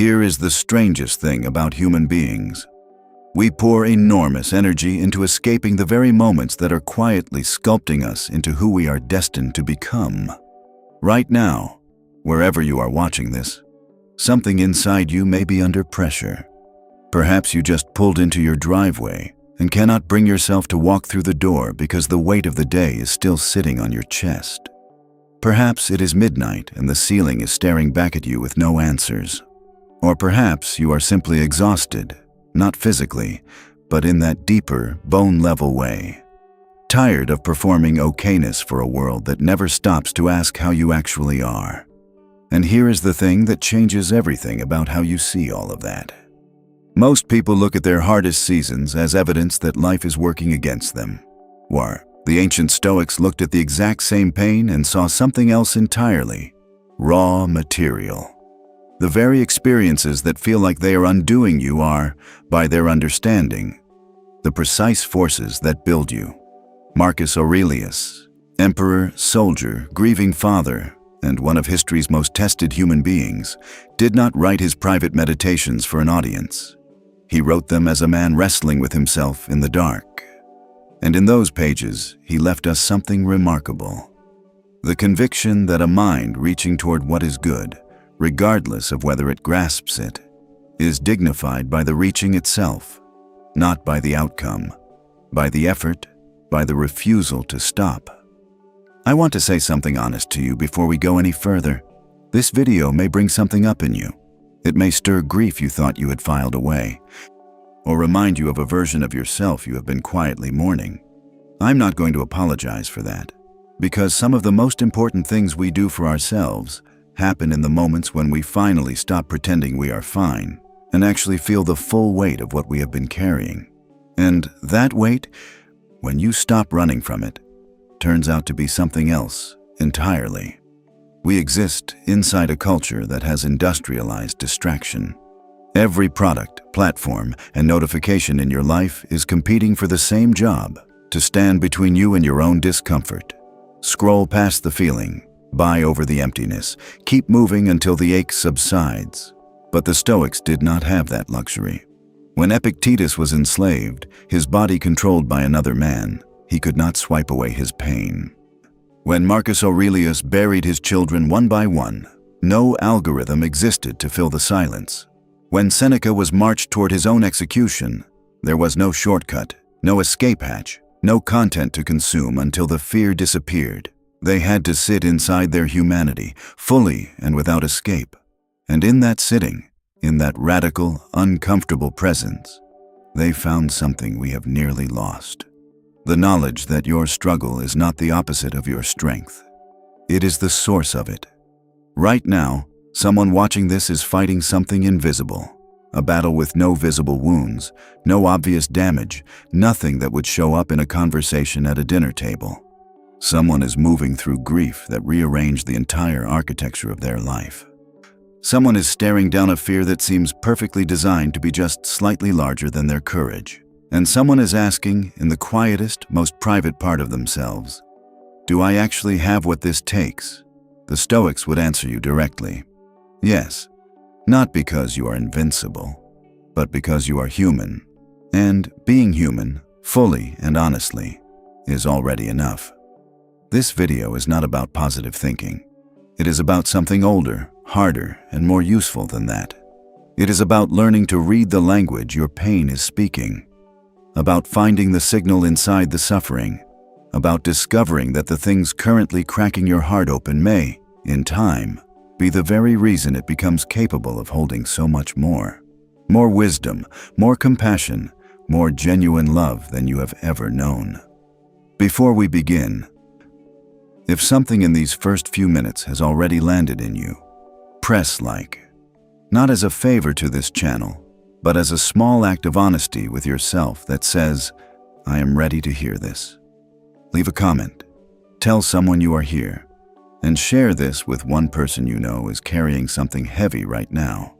Here is the strangest thing about human beings. We pour enormous energy into escaping the very moments that are quietly sculpting us into who we are destined to become. Right now, wherever you are watching this, something inside you may be under pressure. Perhaps you just pulled into your driveway and cannot bring yourself to walk through the door because the weight of the day is still sitting on your chest. Perhaps it is midnight and the ceiling is staring back at you with no answers. Or perhaps you are simply exhausted, not physically, but in that deeper, bone-level way. Tired of performing okayness for a world that never stops to ask how you actually are. And here is the thing that changes everything about how you see all of that. Most people look at their hardest seasons as evidence that life is working against them. The ancient Stoics looked at the exact same pain and saw something else entirely: raw material. The very experiences that feel like they are undoing you are, by their understanding, the precise forces that build you. Marcus Aurelius, emperor, soldier, grieving father, and one of history's most tested human beings, did not write his private meditations for an audience. He wrote them as a man wrestling with himself in the dark. And in those pages, he left us something remarkable. The conviction that a mind reaching toward what is good, regardless of whether it grasps it, is dignified by the reaching itself, not by the outcome, by the effort, by the refusal to stop. I want to say something honest to you before we go any further. This video may bring something up in you. It may stir grief you thought you had filed away, or remind you of a version of yourself you have been quietly mourning. I'm not going to apologize for that, because some of the most important things we do for ourselves happen in the moments when we finally stop pretending we are fine and actually feel the full weight of what we have been carrying. And that weight, when you stop running from it, turns out to be something else entirely. We exist inside a culture that has industrialized distraction. Every product, platform, and notification in your life is competing for the same job: to stand between you and your own discomfort. Scroll past the feeling, buy over the emptiness, keep moving until the ache subsides. But the Stoics did not have that luxury. When Epictetus was enslaved, his body controlled by another man, he could not swipe away his pain. When Marcus Aurelius buried his children one by one, no algorithm existed to fill the silence. When Seneca was marched toward his own execution, there was no shortcut, no escape hatch, no content to consume until the fear disappeared. They had to sit inside their humanity, fully and without escape. And in that sitting, in that radical, uncomfortable presence, they found something we have nearly lost. The knowledge that your struggle is not the opposite of your strength. It is the source of it. Right now, someone watching this is fighting something invisible, a battle with no visible wounds, no obvious damage, nothing that would show up in a conversation at a dinner table. Someone is moving through grief that rearranged the entire architecture of their life. Someone is staring down a fear that seems perfectly designed to be just slightly larger than their courage. And someone is asking, in the quietest, most private part of themselves, do I actually have what this takes? The Stoics would answer you directly. Yes, not because you are invincible, but because you are human. And being human, fully and honestly, is already enough. This video is not about positive thinking. It is about something older, harder, and more useful than that. It is about learning to read the language your pain is speaking. About finding the signal inside the suffering, about discovering that the things currently cracking your heart open may, in time, be the very reason it becomes capable of holding so much more. More wisdom, more compassion, more genuine love than you have ever known. Before we begin, if something in these first few minutes has already landed in you, press like. Not as a favor to this channel, but as a small act of honesty with yourself that says, I am ready to hear this. Leave a comment, tell someone you are here, and share this with one person you know is carrying something heavy right now.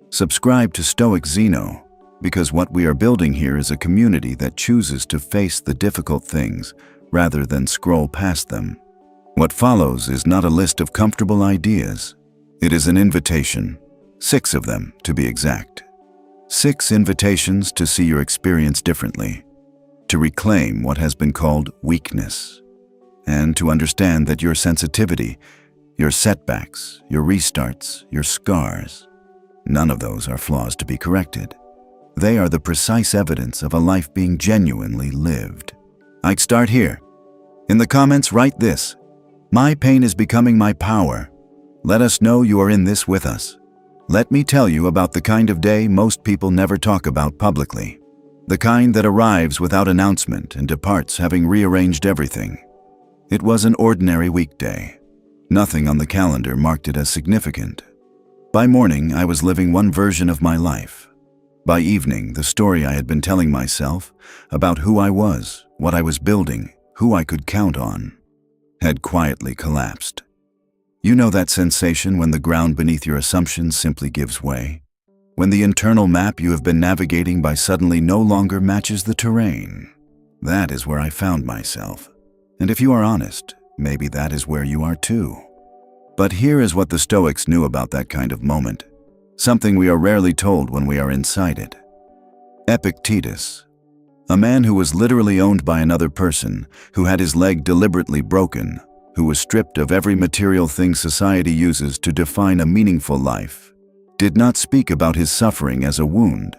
Subscribe to Stoic Zeno, because what we are building here is a community that chooses to face the difficult things rather than scroll past them. What follows is not a list of comfortable ideas. It is an invitation, 6 of them, to be exact. 6 invitations to see your experience differently, to reclaim what has been called weakness, and to understand that your sensitivity, your setbacks, your restarts, your scars, none of those are flaws to be corrected. They are the precise evidence of a life being genuinely lived. I'd start here. In the comments, write this: "My pain is becoming my power." Let us know you are in this with us. Let me tell you about the kind of day most people never talk about publicly. The kind that arrives without announcement and departs having rearranged everything. It was an ordinary weekday. Nothing on the calendar marked it as significant. By morning, I was living one version of my life. By evening, the story I had been telling myself about who I was, what I was building, who I could count on, had quietly collapsed. You know that sensation when the ground beneath your assumptions simply gives way? When the internal map you have been navigating by suddenly no longer matches the terrain? That is where I found myself. And if you are honest, maybe that is where you are too. But here is what the Stoics knew about that kind of moment, something we are rarely told when we are inside it. Epictetus, a man who was literally owned by another person, who had his leg deliberately broken, who was stripped of every material thing society uses to define a meaningful life, did not speak about his suffering as a wound.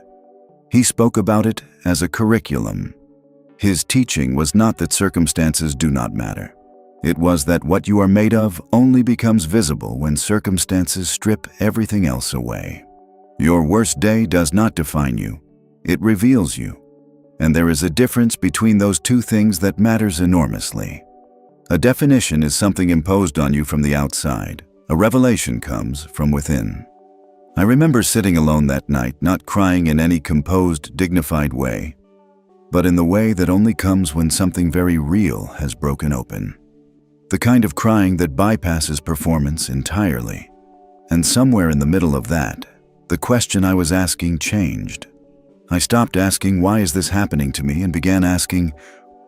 He spoke about it as a curriculum. His teaching was not that circumstances do not matter. It was that what you are made of only becomes visible when circumstances strip everything else away. Your worst day does not define you. It reveals you. And there is a difference between those two things that matters enormously. A definition is something imposed on you from the outside. A revelation comes from within. I remember sitting alone that night, not crying in any composed, dignified way, but in the way that only comes when something very real has broken open. The kind of crying that bypasses performance entirely. And somewhere in the middle of that, the question I was asking changed. I stopped asking, "Why is this happening to me?" and began asking,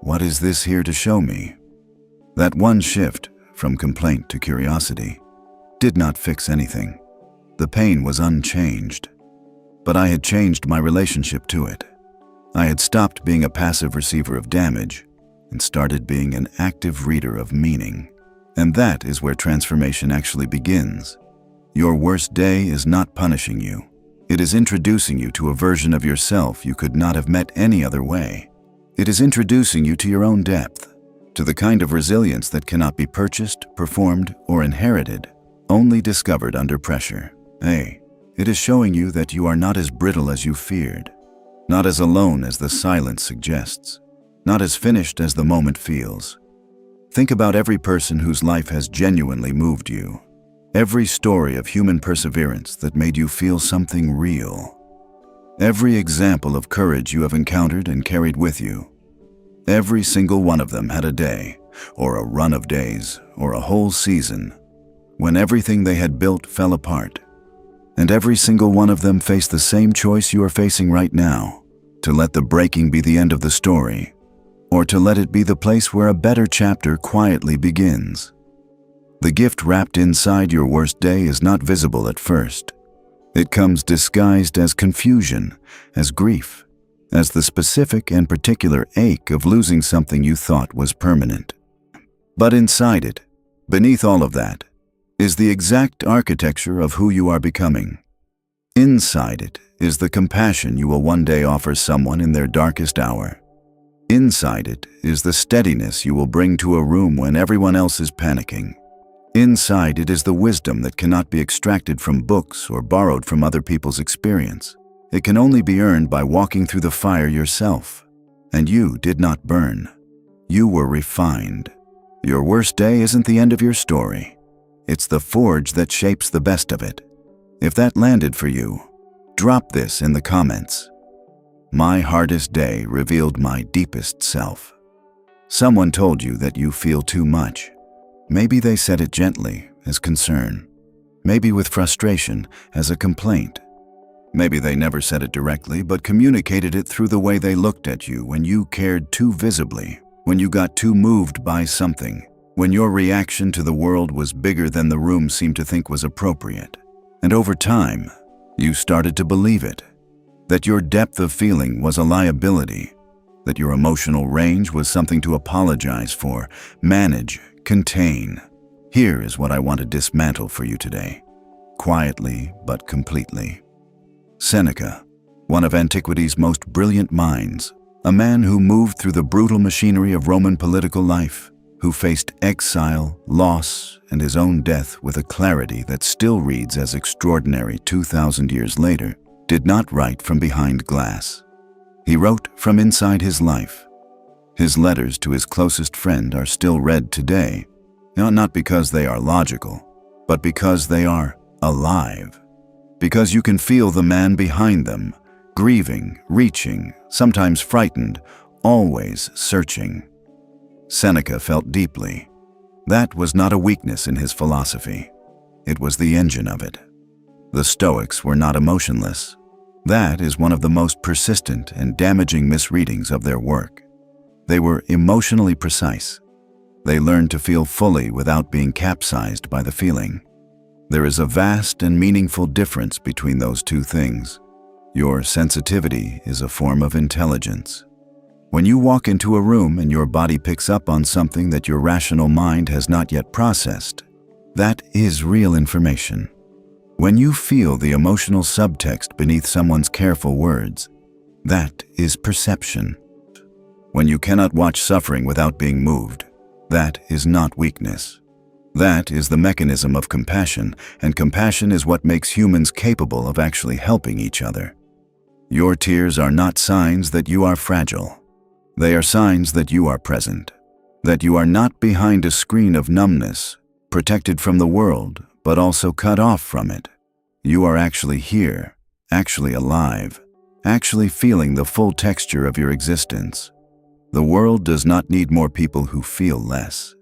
"What is this here to show me?" That one shift, from complaint to curiosity, did not fix anything. The pain was unchanged. But I had changed my relationship to it. I had stopped being a passive receiver of damage and started being an active reader of meaning. And that is where transformation actually begins. Your worst day is not punishing you. It is introducing you to a version of yourself you could not have met any other way. It is introducing you to your own depth, to the kind of resilience that cannot be purchased, performed, or inherited, only discovered under pressure. It is showing you that you are not as brittle as you feared, not as alone as the silence suggests, not as finished as the moment feels. Think about every person whose life has genuinely moved you, every story of human perseverance that made you feel something real, every example of courage you have encountered and carried with you. Every single one of them had a day, or a run of days, or a whole season, when everything they had built fell apart. And every single one of them faced the same choice you are facing right now, to let the breaking be the end of the story, or to let it be the place where a better chapter quietly begins. The gift wrapped inside your worst day is not visible at first. It comes disguised as confusion, as grief, as the specific and particular ache of losing something you thought was permanent. But inside it, beneath all of that, is the exact architecture of who you are becoming. Inside it is the compassion you will one day offer someone in their darkest hour. Inside it is the steadiness you will bring to a room when everyone else is panicking. Inside it is the wisdom that cannot be extracted from books or borrowed from other people's experience. It can only be earned by walking through the fire yourself. And you did not burn. You were refined. Your worst day isn't the end of your story. It's the forge that shapes the best of it. If that landed for you, drop this in the comments. My hardest day revealed my deepest self. Someone told you that you feel too much. Maybe they said it gently, as concern. Maybe with frustration, as a complaint. Maybe they never said it directly, but communicated it through the way they looked at you when you cared too visibly, when you got too moved by something, when your reaction to the world was bigger than the room seemed to think was appropriate. And over time, You started to believe it, that your depth of feeling was a liability, that your emotional range was something to apologize for, manage, contain. Here is what I want to dismantle for you today, quietly but completely. Seneca, one of antiquity's most brilliant minds, a man who moved through the brutal machinery of Roman political life, who faced exile, loss, and his own death with a clarity that still reads as extraordinary 2,000 years later, did not write from behind glass. He wrote from inside his life. His letters to his closest friend are still read today, not because they are logical, but because they are alive. Because you can feel the man behind them, grieving, reaching, sometimes frightened, always searching. Seneca felt deeply. That was not a weakness in his philosophy. It was the engine of it. The Stoics were not emotionless. That is one of the most persistent and damaging misreadings of their work. They were emotionally precise. They learned to feel fully without being capsized by the feeling. There is a vast and meaningful difference between those two things. Your sensitivity is a form of intelligence. When you walk into a room and your body picks up on something that your rational mind has not yet processed, that is real information. When you feel the emotional subtext beneath someone's careful words, that is perception. When you cannot watch suffering without being moved, that is not weakness. That is the mechanism of compassion, and compassion is what makes humans capable of actually helping each other. Your tears are not signs that you are fragile. They are signs that you are present, that you are not behind a screen of numbness, protected from the world, but also cut off from it. You are actually here, actually alive, actually feeling the full texture of your existence. The world does not need more people who feel less.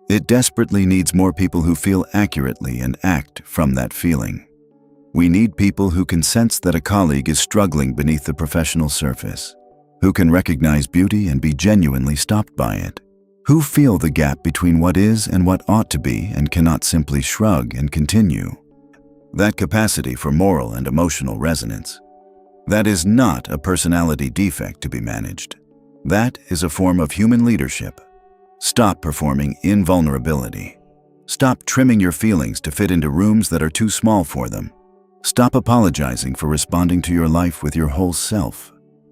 It desperately needs more people who feel accurately and act from that feeling. We need people who can sense that a colleague is struggling beneath the professional surface, who can recognize beauty and be genuinely stopped by it, who feel the gap between what is and what ought to be and cannot simply shrug and continue. That capacity for moral and emotional resonance. That is not a personality defect to be managed. That is a form of human leadership. Stop performing invulnerability. Stop trimming your feelings to fit into rooms that are too small for them. Stop apologizing for responding to your life with your whole self.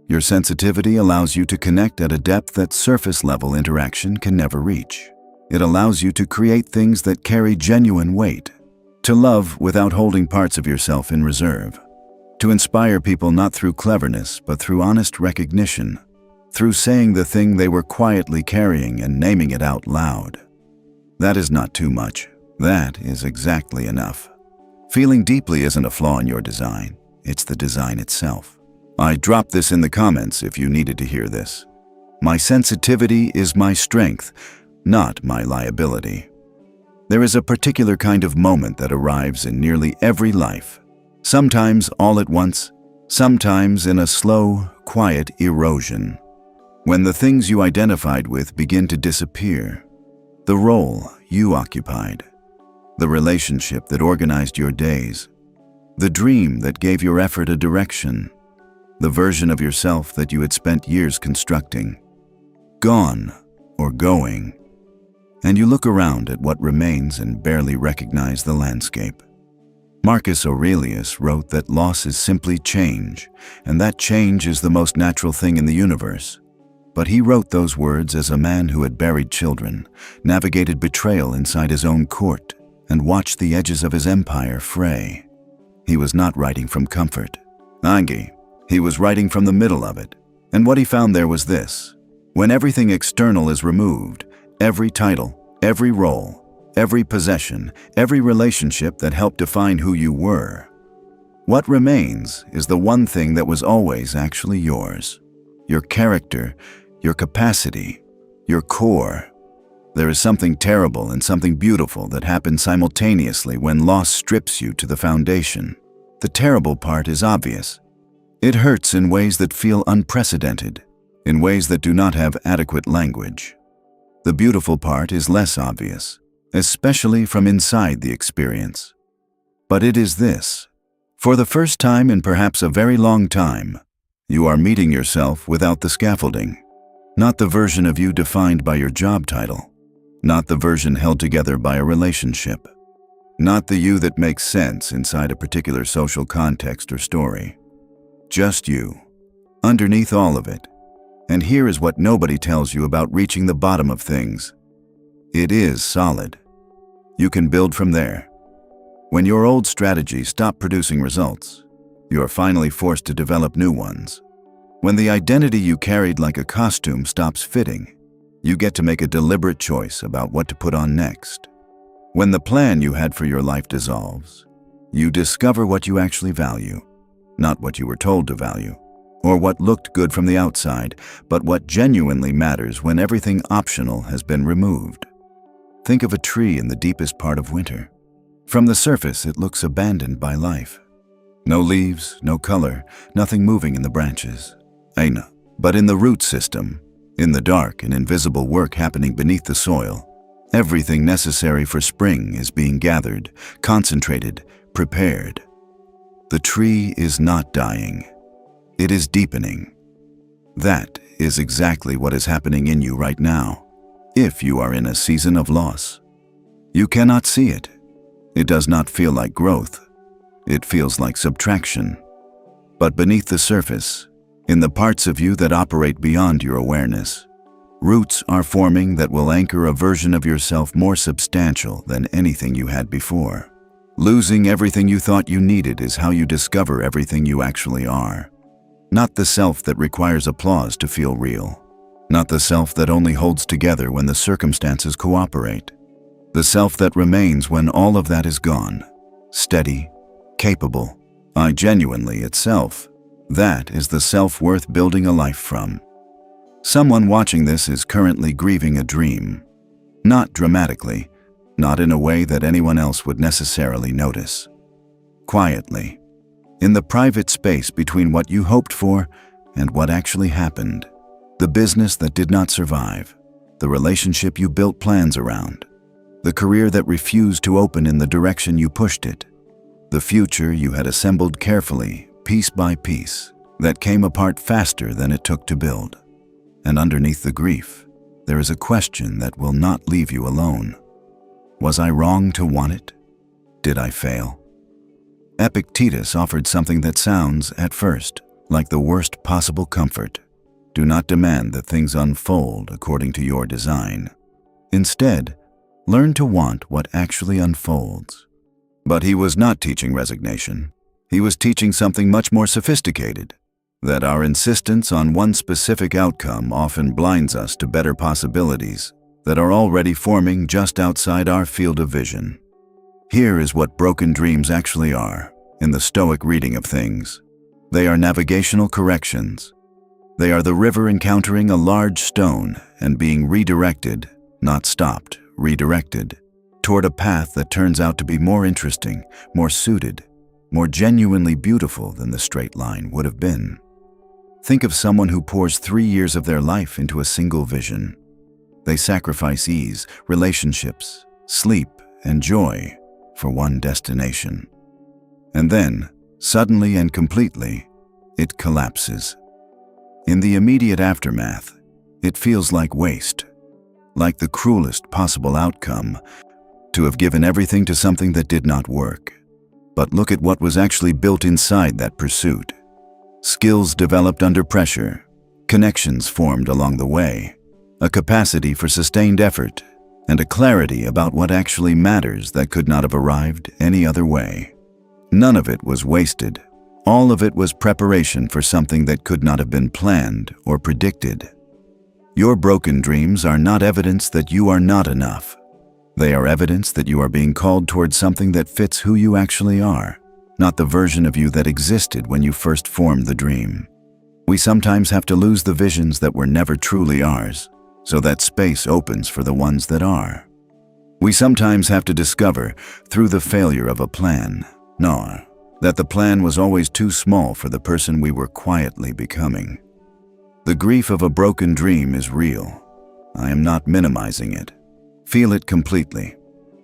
Your sensitivity allows you to connect at a depth that surface-level interaction can never reach. It allows you to create things that carry genuine weight, to love without holding parts of yourself in reserve, to inspire people not through cleverness but through honest recognition, through saying the thing they were quietly carrying and naming it out loud. That is not too much. That is exactly enough. Feeling deeply isn't a flaw in your design. It's the design itself. I dropped this in the comments if you needed to hear this. My sensitivity is my strength, not my liability. There is a particular kind of moment that arrives in nearly every life, sometimes all at once, sometimes in a slow, quiet erosion. When the things you identified with begin to disappear, the role you occupied, the relationship that organized your days, the dream that gave your effort a direction, the version of yourself that you had spent years constructing, gone or going, and you look around at what remains and barely recognize the landscape. Marcus Aurelius wrote that loss is simply change, and that change is the most natural thing in the universe. But he wrote those words as a man who had buried children, navigated betrayal inside his own court, and watched the edges of his empire fray. He was not writing from comfort. He was writing from the middle of it. And what he found there was this: when everything external is removed, every title, every role, every possession, every relationship that helped define who you were, what remains is the one thing that was always actually yours: your character, your capacity, your core. There is something terrible and something beautiful that happens simultaneously when loss strips you to the foundation. The terrible part is obvious. It hurts in ways that feel unprecedented, in ways that do not have adequate language. The beautiful part is less obvious, especially from inside the experience. But it is this: For the first time in perhaps a very long time, you are meeting yourself without the scaffolding. Not the version of you defined by your job title. Not the version held together by a relationship. Not the you that makes sense inside a particular social context or story. Just you, underneath all of it. And here is what nobody tells you about reaching the bottom of things. It is solid. You can build from there. When your old strategies stop producing results, you are finally forced to develop new ones. When the identity you carried like a costume stops fitting, you get to make a deliberate choice about what to put on next. When the plan you had for your life dissolves, you discover what you actually value, not what you were told to value, or what looked good from the outside, but what genuinely matters when everything optional has been removed. Think of a tree in the deepest part of winter. From the surface, it looks abandoned by life. No leaves, no color, nothing moving in the branches. But in the root system, in the dark and invisible work happening beneath the soil, everything necessary for spring is being gathered, concentrated, prepared. The tree is not dying. It is deepening. That is exactly what is happening in you right now, if you are in a season of loss. You cannot see it. It does not feel like growth. It feels like subtraction. But beneath the surface, in the parts of you that operate beyond your awareness, roots are forming that will anchor a version of yourself more substantial than anything you had before. Losing everything you thought you needed is how you discover everything you actually are. Not the self that requires applause to feel real. Not the self that only holds together when the circumstances cooperate. The self that remains when all of that is gone. Steady, capable, genuinely itself. That is the self worth building a life from. Someone watching this is currently grieving a dream. Not dramatically, not in a way that anyone else would necessarily notice. Quietly, in the private space between what you hoped for and what actually happened. The business that did not survive, the relationship you built plans around, the career that refused to open in the direction you pushed it, the future you had assembled carefully, piece by piece, that came apart faster than it took to build. And underneath the grief, there is a question that will not leave you alone. Was I wrong to want it? Did I fail? Epictetus offered something that sounds, at first, like the worst possible comfort. Do not demand that things unfold according to your design. Instead, learn to want what actually unfolds. But he was not teaching resignation. He was teaching something much more sophisticated, that our insistence on one specific outcome often blinds us to better possibilities that are already forming just outside our field of vision. Here is what broken dreams actually are, in the Stoic reading of things. They are navigational corrections. They are the river encountering a large stone and being redirected, not stopped, redirected, toward a path that turns out to be more interesting, more suited, more genuinely beautiful than the straight line would have been. Think of someone who pours 3 years of their life into a single vision. They sacrifice ease, relationships, sleep, and joy for one destination. And then, suddenly and completely, it collapses. In the immediate aftermath, it feels like waste, like the cruelest possible outcome, to have given everything to something that did not work. But look at what was actually built inside that pursuit. Skills developed under pressure, connections formed along the way, a capacity for sustained effort, and a clarity about what actually matters that could not have arrived any other way. None of it was wasted. All of it was preparation for something that could not have been planned or predicted. Your broken dreams are not evidence that you are not enough. They are evidence that you are being called towards something that fits who you actually are, not the version of you that existed when you first formed the dream. We sometimes have to lose the visions that were never truly ours, so that space opens for the ones that are. We sometimes have to discover, through the failure of a plan, that the plan was always too small for the person we were quietly becoming. The grief of a broken dream is real. I am not minimizing it. Feel it completely.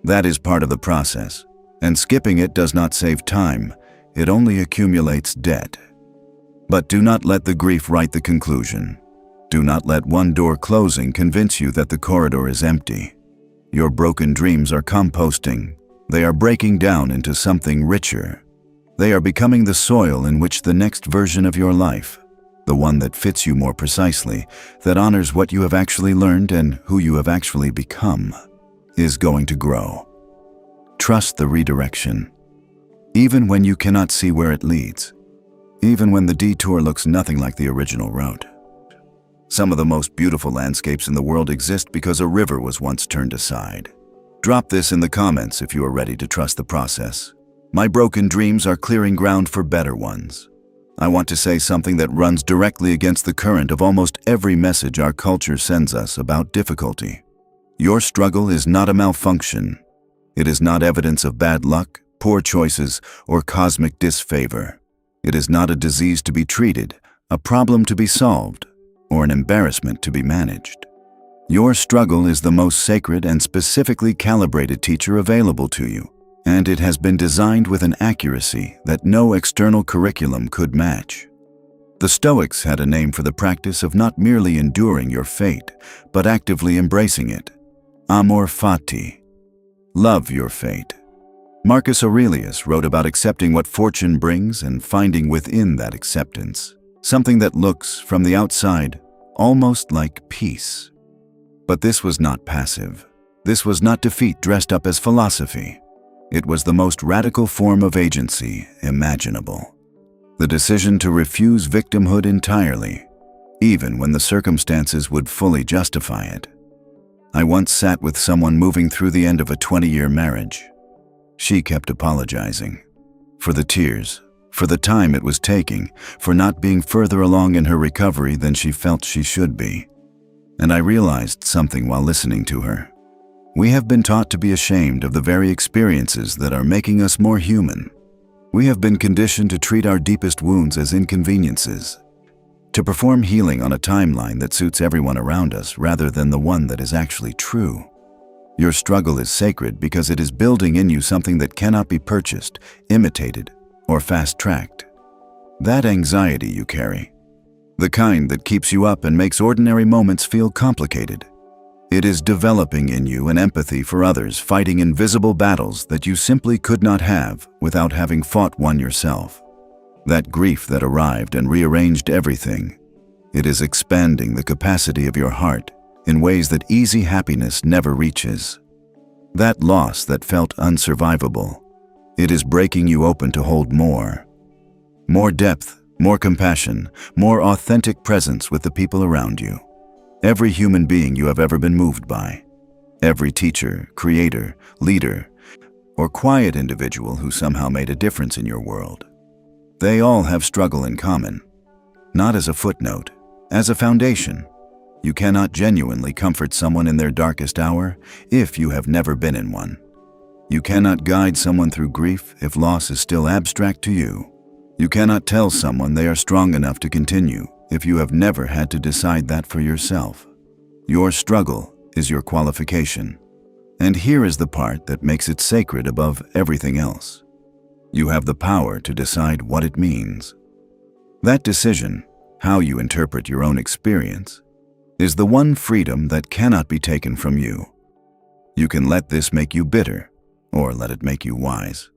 That is part of the process, and skipping it does not save time. it only accumulates debt. But do not let the grief write the conclusion. Do not let one door closing convince you that the corridor is empty. Your broken dreams are composting. They are breaking down into something richer. They are becoming the soil in which the next version of your life, the one that fits you more precisely, that honors what you have actually learned and who you have actually become, is going to grow. Trust the redirection. Even when you cannot see where it leads. Even when the detour looks nothing like the original route. Some of the most beautiful landscapes in the world exist because a river was once turned aside. Drop this in the comments if you are ready to trust the process. My broken dreams are clearing ground for better ones. I want to say something that runs directly against the current of almost every message our culture sends us about difficulty. Your struggle is not a malfunction. It is not evidence of bad luck, poor choices, or cosmic disfavor. It is not a disease to be treated, a problem to be solved, or an embarrassment to be managed. Your struggle is the most sacred and specifically calibrated teacher available to you, and it has been designed with an accuracy that no external curriculum could match. The Stoics had a name for the practice of not merely enduring your fate, but actively embracing it. Amor fati. Love your fate. Marcus Aurelius wrote about accepting what fortune brings and finding within that acceptance something that looks, from the outside, almost like peace. But this was not passive. This was not defeat dressed up as philosophy. It was the most radical form of agency imaginable. The decision to refuse victimhood entirely, even when the circumstances would fully justify it. I once sat with someone moving through the end of a 20-year marriage. She kept apologizing for the tears, for the time it was taking, for not being further along in her recovery than she felt she should be. And I realized something while listening to her. We have been taught to be ashamed of the very experiences that are making us more human. We have been conditioned to treat our deepest wounds as inconveniences, to perform healing on a timeline that suits everyone around us rather than the one that is actually true. Your struggle is sacred because it is building in you something that cannot be purchased, imitated, or fast-tracked. That anxiety you carry, the kind that keeps you up and makes ordinary moments feel complicated. It is developing in you an empathy for others fighting invisible battles that you simply could not have without having fought one yourself. That grief that arrived and rearranged everything, it is expanding the capacity of your heart in ways that easy happiness never reaches. That loss that felt unsurvivable, it is breaking you open to hold more. More depth, more compassion, more authentic presence with the people around you. Every human being you have ever been moved by. Every teacher, creator, leader, or quiet individual who somehow made a difference in your world. They all have struggle in common. Not as a footnote, as a foundation. You cannot genuinely comfort someone in their darkest hour if you have never been in one. You cannot guide someone through grief if loss is still abstract to you. You cannot tell someone they are strong enough to continue if you have never had to decide that for yourself. Your struggle is your qualification. And here is the part that makes it sacred above everything else. You have the power to decide what it means. That decision, how you interpret your own experience, is the one freedom that cannot be taken from you. You can let this make you bitter, or let it make you wise.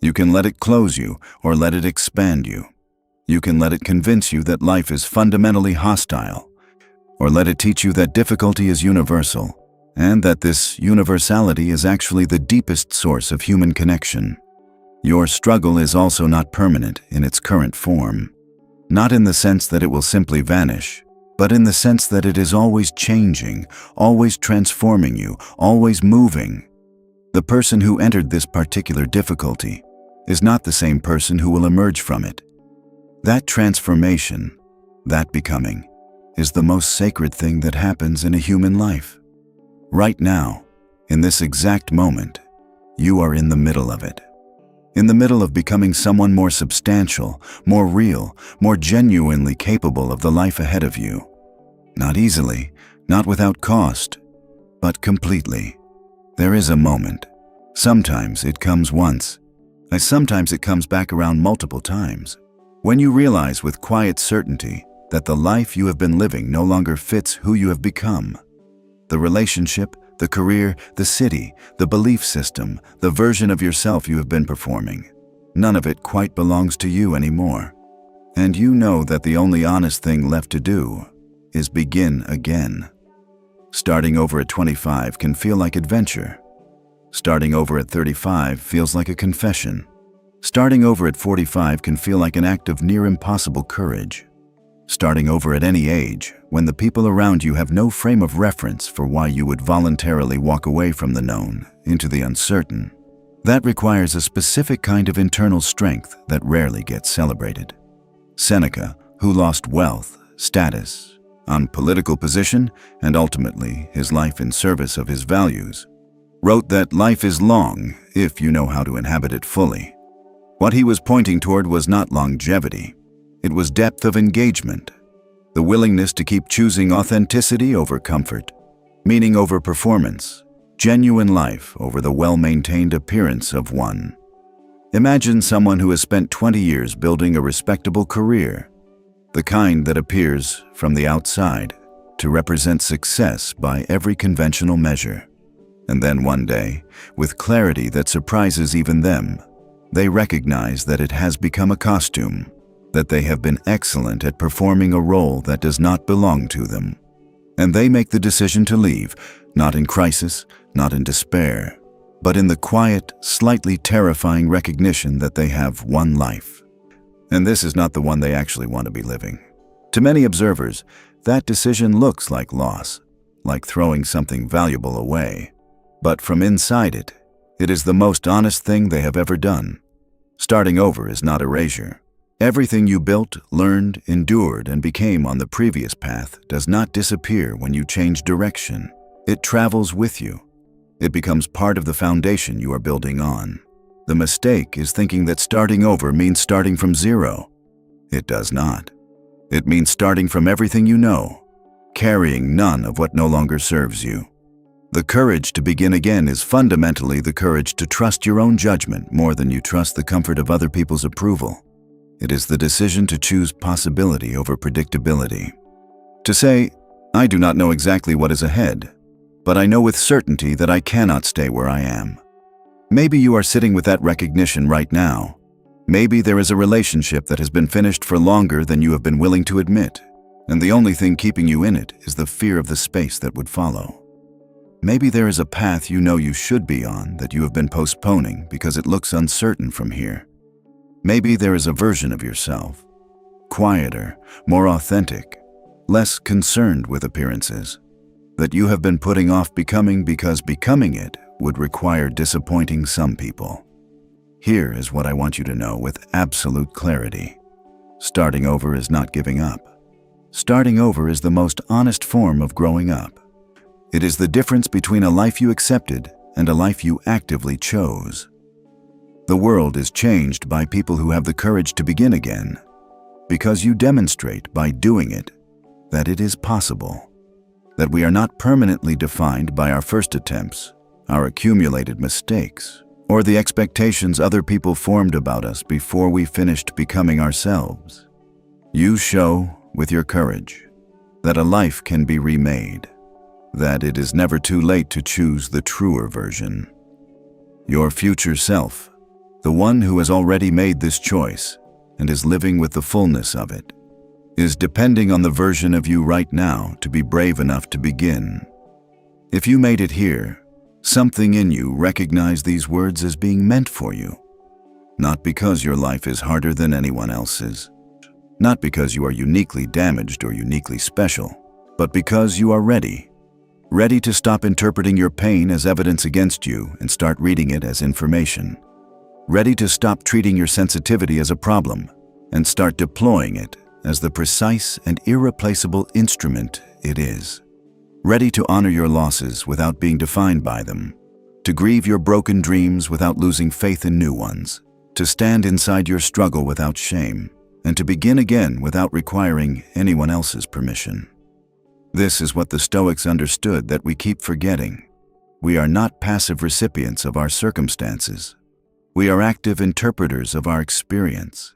You can let it close you, or let it expand you. You can let it convince you that life is fundamentally hostile, or let it teach you that difficulty is universal, and that this universality is actually the deepest source of human connection. Your struggle is also not permanent in its current form, not in the sense that it will simply vanish, but in the sense that it is always changing, always transforming you, always moving. The person who entered this particular difficulty is not the same person who will emerge from it. That transformation, that becoming, is the most sacred thing that happens in a human life. Right now, in this exact moment, you are in the middle of it. In the middle of becoming someone more substantial, more real, more genuinely capable of the life ahead of you. Not easily, not without cost, but completely. There is a moment. Sometimes it comes once, Sometimes it comes back around multiple times. When you realize with quiet certainty that the life you have been living no longer fits who you have become. The relationship, the career, the city, the belief system, the version of yourself you have been performing. None of it quite belongs to you anymore. And you know that the only honest thing left to do is begin again. Starting over at 25 can feel like adventure. Starting over at 35 feels like a confession. Starting over at 45 can feel like an act of near impossible courage. Starting over at any age, when the people around you have no frame of reference for why you would voluntarily walk away from the known into the uncertain, that requires a specific kind of internal strength that rarely gets celebrated. Seneca, who lost wealth, status, on political position, and ultimately his life in service of his values, wrote that life is long if you know how to inhabit it fully. What he was pointing toward was not longevity. It was depth of engagement, the willingness to keep choosing authenticity over comfort, meaning over performance, genuine life over the well-maintained appearance of one. Imagine someone who has spent 20 years building a respectable career, the kind that appears from the outside to represent success by every conventional measure. And then one day, with clarity that surprises even them, they recognize that it has become a costume, that they have been excellent at performing a role that does not belong to them. And they make the decision to leave, not in crisis, not in despair, but in the quiet, slightly terrifying recognition that they have one life. And this is not the one they actually want to be living. To many observers, that decision looks like loss, like throwing something valuable away. But from inside it, it is the most honest thing they have ever done. Starting over is not erasure. Everything you built, learned, endured, and became on the previous path does not disappear when you change direction. It travels with you. It becomes part of the foundation you are building on. The mistake is thinking that starting over means starting from zero. It does not. It means starting from everything you know, carrying none of what no longer serves you. The courage to begin again is fundamentally the courage to trust your own judgment more than you trust the comfort of other people's approval. It is the decision to choose possibility over predictability. To say, I do not know exactly what is ahead, but I know with certainty that I cannot stay where I am. Maybe you are sitting with that recognition right now. Maybe there is a relationship that has been finished for longer than you have been willing to admit, and the only thing keeping you in it is the fear of the space that would follow. Maybe there is a path you know you should be on that you have been postponing because it looks uncertain from here. Maybe there is a version of yourself, quieter, more authentic, less concerned with appearances, that you have been putting off becoming because becoming it would require disappointing some people. Here is what I want you to know with absolute clarity. Starting over is not giving up. Starting over is the most honest form of growing up. It is the difference between a life you accepted and a life you actively chose. The world is changed by people who have the courage to begin again, because you demonstrate by doing it that it is possible, that we are not permanently defined by our first attempts, our accumulated mistakes, or the expectations other people formed about us before we finished becoming ourselves. You show, with your courage, that a life can be remade, that it is never too late to choose the truer version. Your future self, the one who has already made this choice and is living with the fullness of it, is depending on the version of you right now to be brave enough to begin. If you made it here, something in you recognized these words as being meant for you. Not because your life is harder than anyone else's, not because you are uniquely damaged or uniquely special, but because you are ready. Ready to stop interpreting your pain as evidence against you and start reading it as information. Ready to stop treating your sensitivity as a problem and start deploying it as the precise and irreplaceable instrument it is. Ready to honor your losses without being defined by them, to grieve your broken dreams without losing faith in new ones, to stand inside your struggle without shame, and to begin again without requiring anyone else's permission. This is what the Stoics understood that we keep forgetting. We are not passive recipients of our circumstances. We are active interpreters of our experience.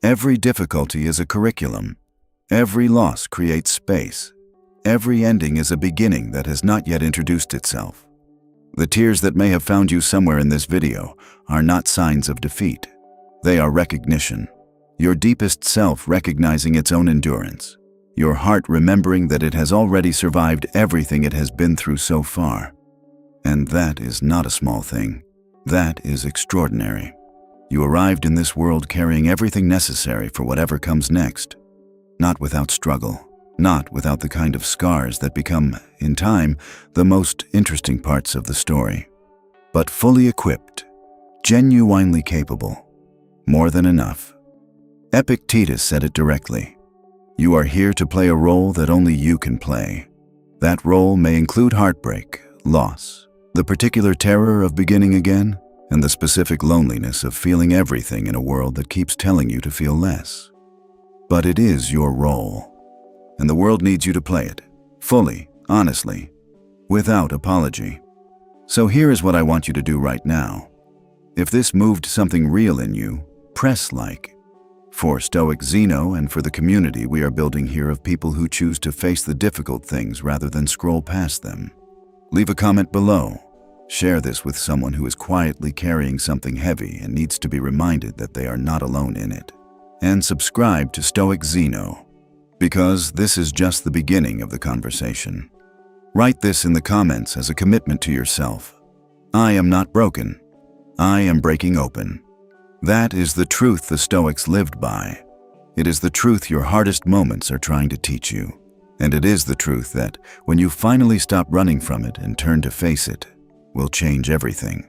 Every difficulty is a curriculum. Every loss creates space. Every ending is a beginning that has not yet introduced itself. The tears that may have found you somewhere in this video are not signs of defeat. They are recognition. Your deepest self recognizing its own endurance. Your heart remembering that it has already survived everything it has been through so far. And that is not a small thing. That is extraordinary. You arrived in this world carrying everything necessary for whatever comes next. Not without struggle. Not without the kind of scars that become, in time, the most interesting parts of the story. But fully equipped. Genuinely capable. More than enough. Epictetus said it directly. You are here to play a role that only you can play. That role may include heartbreak, loss, the particular terror of beginning again, and the specific loneliness of feeling everything in a world that keeps telling you to feel less. But it is your role, and the world needs you to play it, fully, honestly, without apology. So here is what I want you to do right now. If this moved something real in you, press like. For Stoic Zeno and for the community we are building here of people who choose to face the difficult things rather than scroll past them. Leave a comment below. Share this with someone who is quietly carrying something heavy and needs to be reminded that they are not alone in it. And subscribe to Stoic Zeno, because this is just the beginning of the conversation. Write this in the comments as a commitment to yourself. I am not broken. I am breaking open. That is the truth the Stoics lived by. It is the truth your hardest moments are trying to teach you. And it is the truth that, when you finally stop running from it and turn to face it, will change everything.